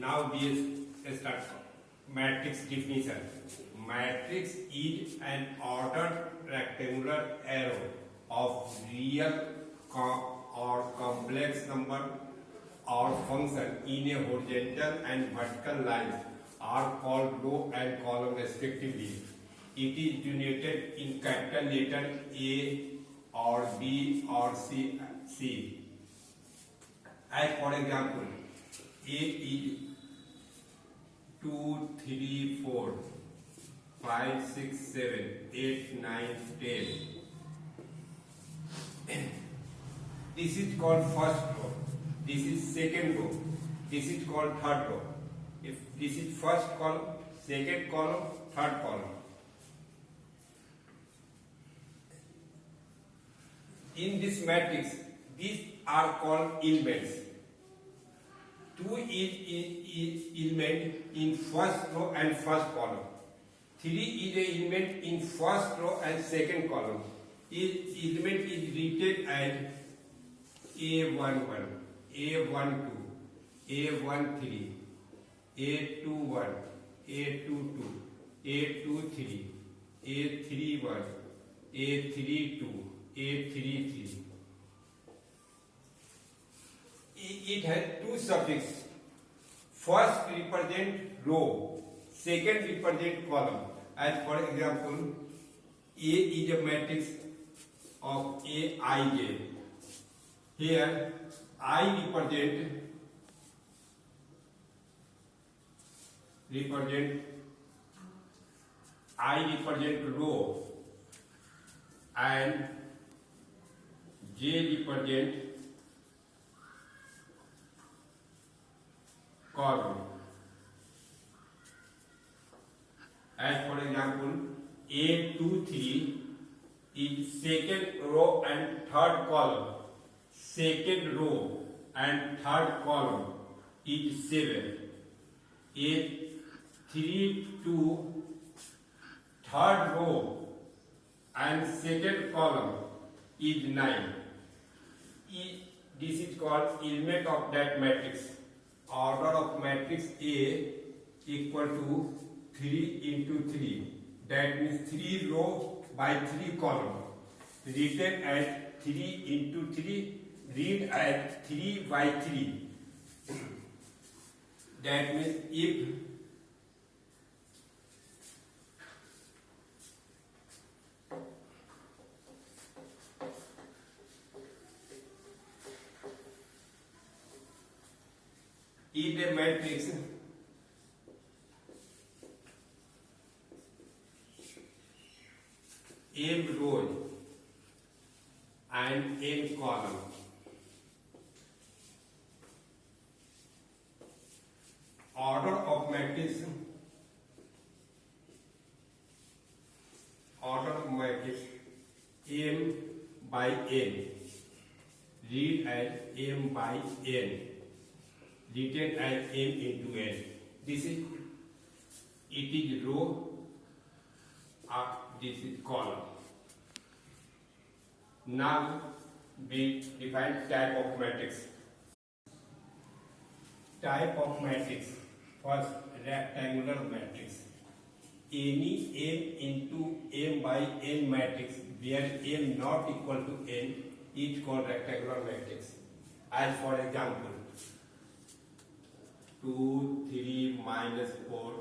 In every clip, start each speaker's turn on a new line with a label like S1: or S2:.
S1: Now we start matrix definition. Matrix is an ordered rectangular arrow of real or complex number or function in a horizontal and vertical lines are called row and column respectively. It is denoted in capital letter A or B or C. As for example, A is 2, 3, 4, 5, 6, 7, 8, 9, 10. This is called first row. This is second row. This is called third row. If this is first column, second column, third column. In this matrix, these are called elements. 2 is element in first row and first column. 3 is an element in first row and second column. Element is written as A11, A12, A13, A21, A22, A23, A31, A32, A33. It has two suffixes. First represent row, second represent column. As for example, A is a matrix of Aij. Here I represent row and J represent column. As for example, A23 is second row and third column. Second row and third column is 7. A32 third row and second column is 9. This is called element of that matrix. Order of matrix A equal to 3 into 3. That means 3 row by 3 column. Written as 3 into 3. Read as 3 by 3. That means if a matrix m rows and n columns, order of matrix m by n, read as m by n, written as m into n. This is row, this is column. Now we define type of matrix. Type of matrix. First, rectangular matrix. Any m into m by n matrix where m not equal to n is called rectangular matrix. As for example, 2, 3, minus 4,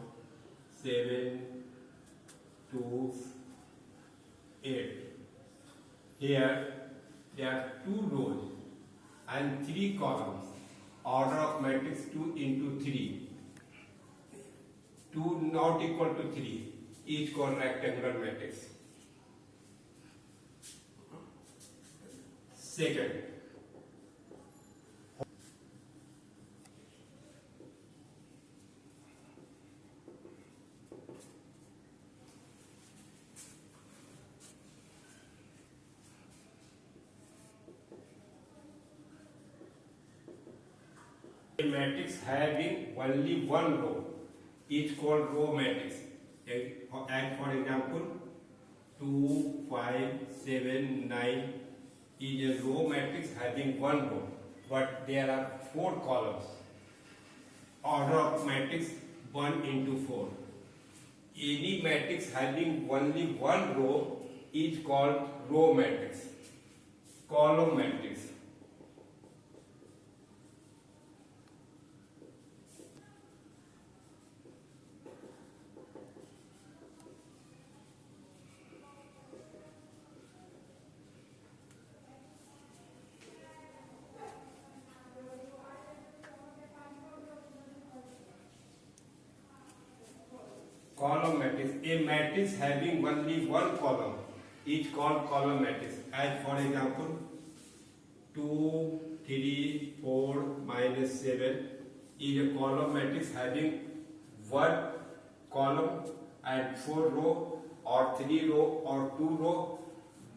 S1: 7, 2, 8. Here there are 2 rows and 3 columns. Order of matrix 2 into 3. 2 not equal to 3 is called rectangular matrix. Second, a matrix having only one row is called row matrix. And for example, 2, 5, 7, 9 is a row matrix having one row, but there are 4 columns. order of matrix 1 into 4. Any matrix having only one row is called row matrix. Column matrix. Column matrix. A matrix having only one column is called column matrix. As for example, 2, 3, 4, minus 7 is a column matrix having one column and 4 row or 3 row or 2 row,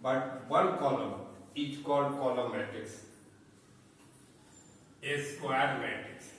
S1: but one column is called column matrix. A square matrix.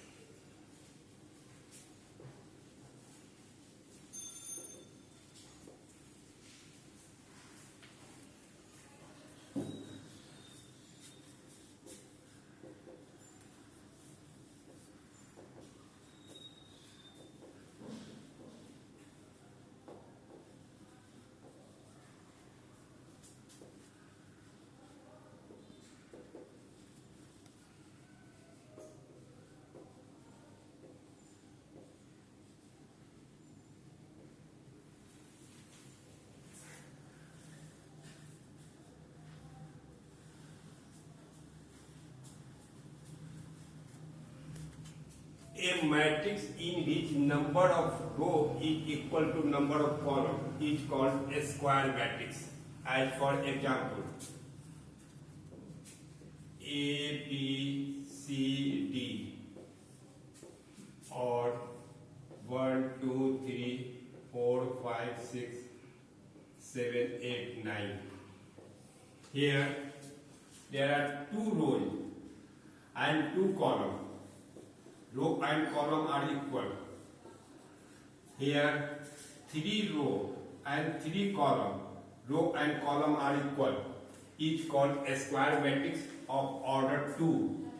S1: A matrix in which number of row is equal to number of column is called a square matrix. As for example, A, B, C, D, or 1, 2, 3, 4, 5, 6, 7, 8, 9. Here there are 2 rows and 2 columns. Row and column are equal. Here 3 row and 3 column. Row and column are equal. Each called a square matrix of order 2,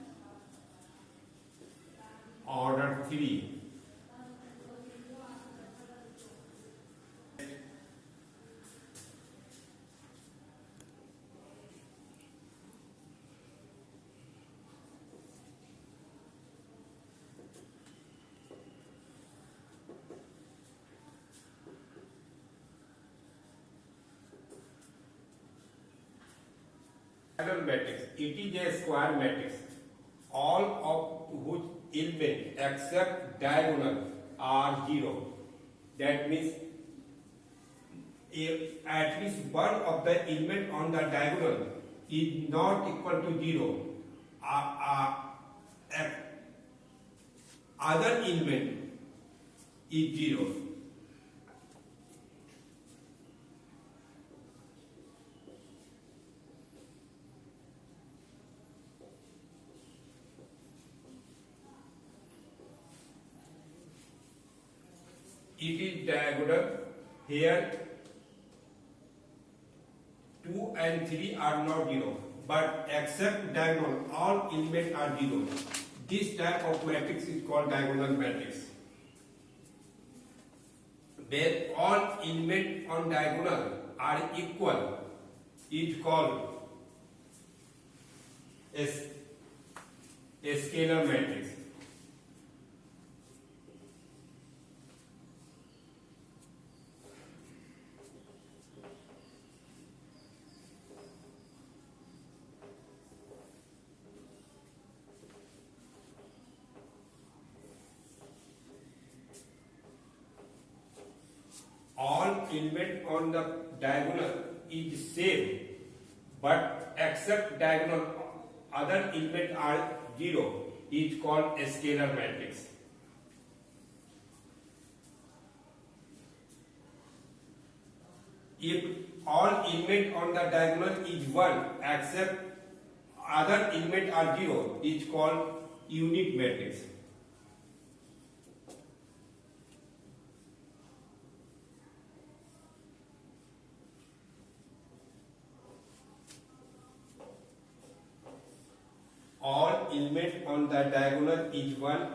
S1: order 3. Matrix. It is a square matrix, all of whose elements except diagonal are 0. That means if at least one of the element on the diagonal is not equal to 0, other element is 0. It is diagonal. Here 2 and 3 are not 0, but except diagonal all elements are 0. This type of matrix is called diagonal matrix. Where all elements on diagonal are equal is called a scalar matrix. All element on the diagonal is same, but except diagonal other element are 0 is called a scalar matrix. If all element on the diagonal is 1 except other element are 0 is called unit matrix. All element on the diagonal is 1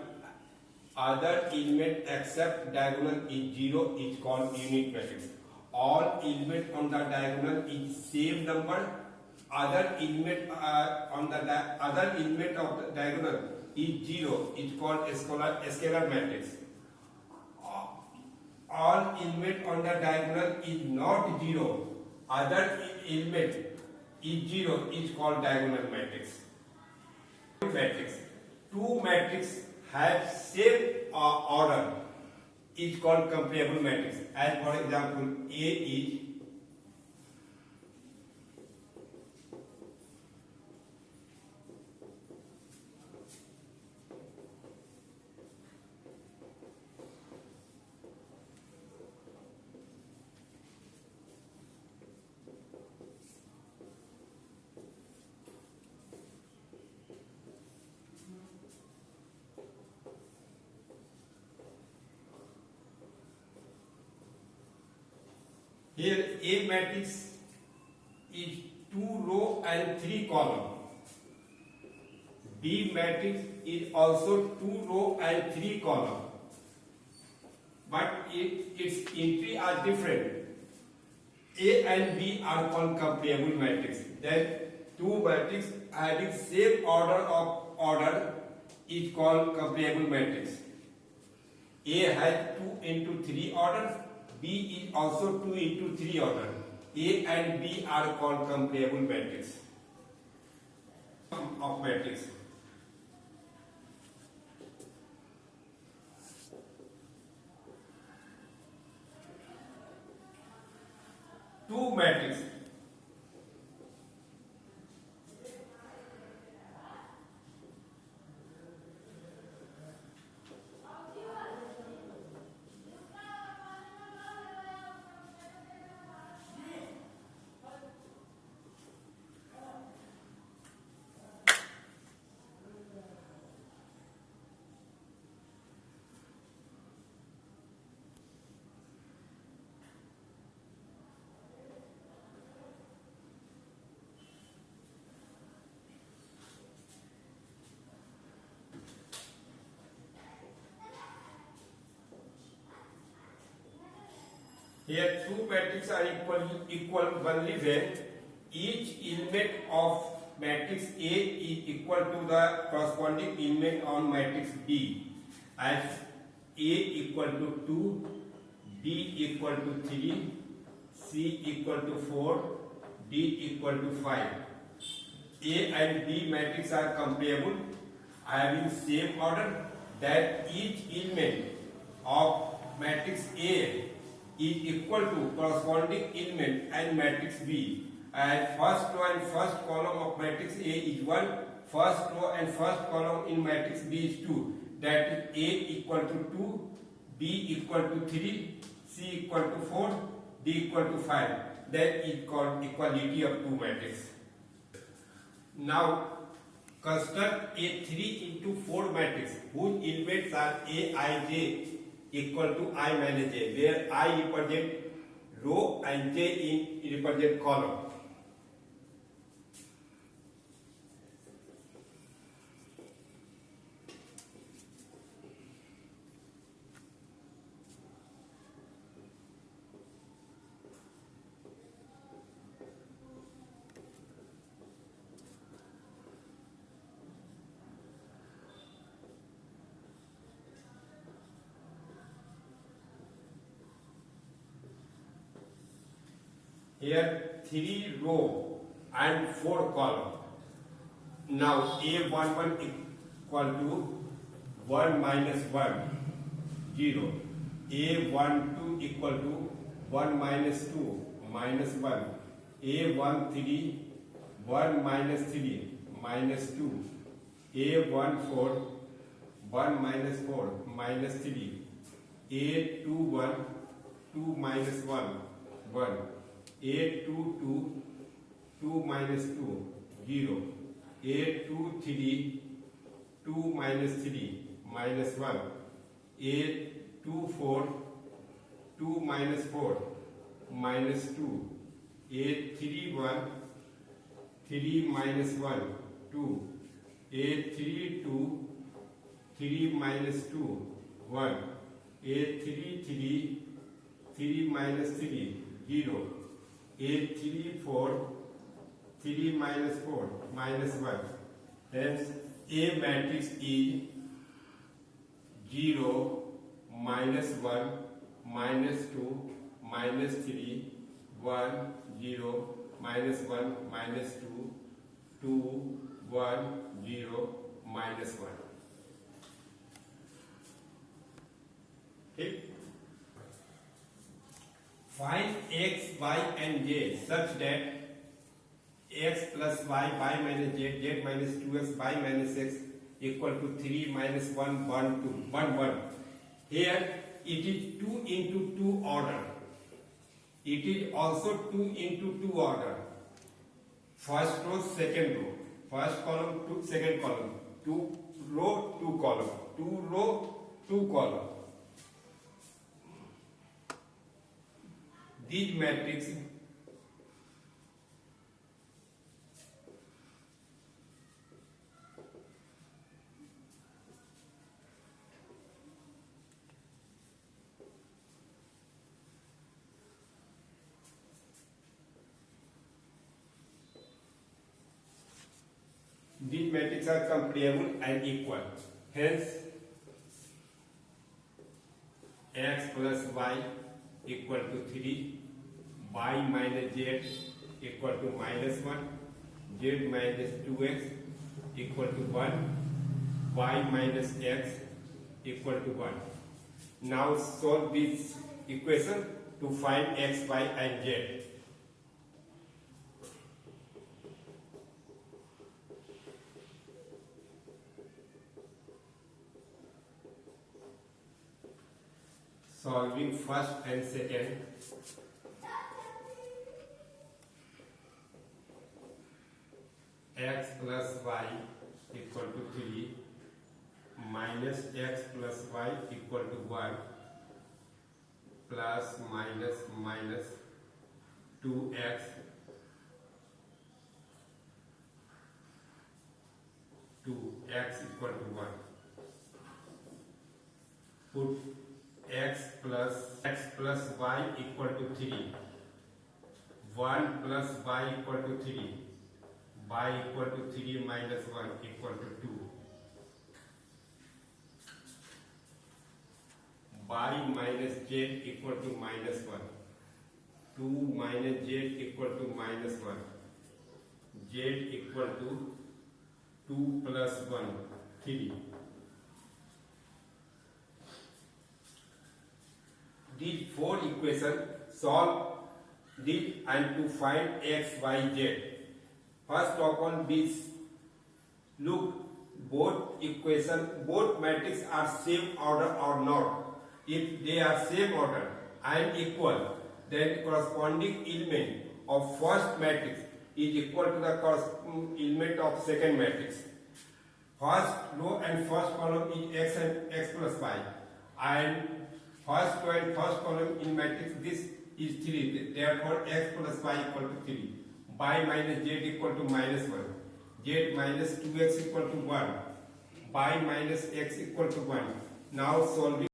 S1: other element except diagonal is 0 is called unit matrix. All element on the diagonal is same number. Other element other element of the diagonal is 0 is called scalar matrix. All element on the diagonal is not 0. Other element is 0 is called diagonal matrix. Matrix. Two matrices have same order is called comparable matrix. As for example, A is here A matrix is 2 row and 3 column. B matrix is also 2 row and 3 column. But its entry are different. A and B are called comparable matrix. Then two matrix having same order is called comparable matrix. A has 2 into 3 order. B is also 2 into 3 order. A and B are called comparable matrix. Of matrix. Two matrix. Here two matrices are equal only when each element of matrix A is equal to the corresponding element on matrix B, as A equal to 2, B equal to 3, C equal to 4, D equal to 5. A and B matrices are comparable, having same order, that each element of matrix A is equal to corresponding element and matrix B, and first row and first column of matrix A is 1, first row and first column in matrix B is 2, that is A equal to 2, B equal to 3, C equal to 4, D equal to 5. That is called equality of two matrices. Now construct a 3 into 4 matrix whose elements are A, I, J equal to I minus J, where I represent row and J represent column. Here 3 row and 4 column. Now A11 equal to 1 minus 1, 0. A12 equal to 1 minus 2, minus 1. A13, 1 minus 3, minus 2. A14, 1 minus 4, minus 3. A21, 2 minus 1, 1. A22, 2 minus 2, 0. A23, 2 minus 3, minus 1. A24, 2 minus 4, minus 2. A31, 3 minus 1, 2. A32, 3 minus 2, 1, A3 3, 3 minus 3, 0, A3 4, 3 minus 4, minus 1. Hence, A matrix is 0, minus 1, minus 2, minus 3, 1, 0, minus 1, minus 2, 2, 1, 0, minus 1. Okay? Find x, y and z such that x plus y minus z minus 2x, y minus x equal to 3 minus 1, 1, 2, 1, 1. Here it is 2 into 2 order. It is also 2 into 2 order. First row, second row. First column, second column. 2 row, 2 column. 2 row, 2 column. These matrices are comparable and equal. Hence, x plus y equal to 3, y minus z equal to minus 1, z minus 2x equal to 1, y minus x equal to 1. Now solve this equation to find x, y and z. Solving first and second. X plus y equal to 3 minus x plus y equal to 1 plus minus minus 2x equal to 1. Put x plus y equal to 3, 1 plus y equal to 3, y equal to 3 minus 1 equal to 2, y minus z equal to minus 1, 2 minus z equal to minus 1, z equal to 2 plus 1, 3. These four equations, solve this and to find x, y, z. First upon this, look, both matrices are same order or not. If they are same order and equal, then corresponding element of first matrix is equal to the corresponding element of second matrix. First row and first column is x and x plus y, and first row and first column in matrix this is 3. Therefore, x plus y equal to 3. Y minus z equal to minus 1. Z minus 2x equal to 1. Y minus x equal to 1. Now solving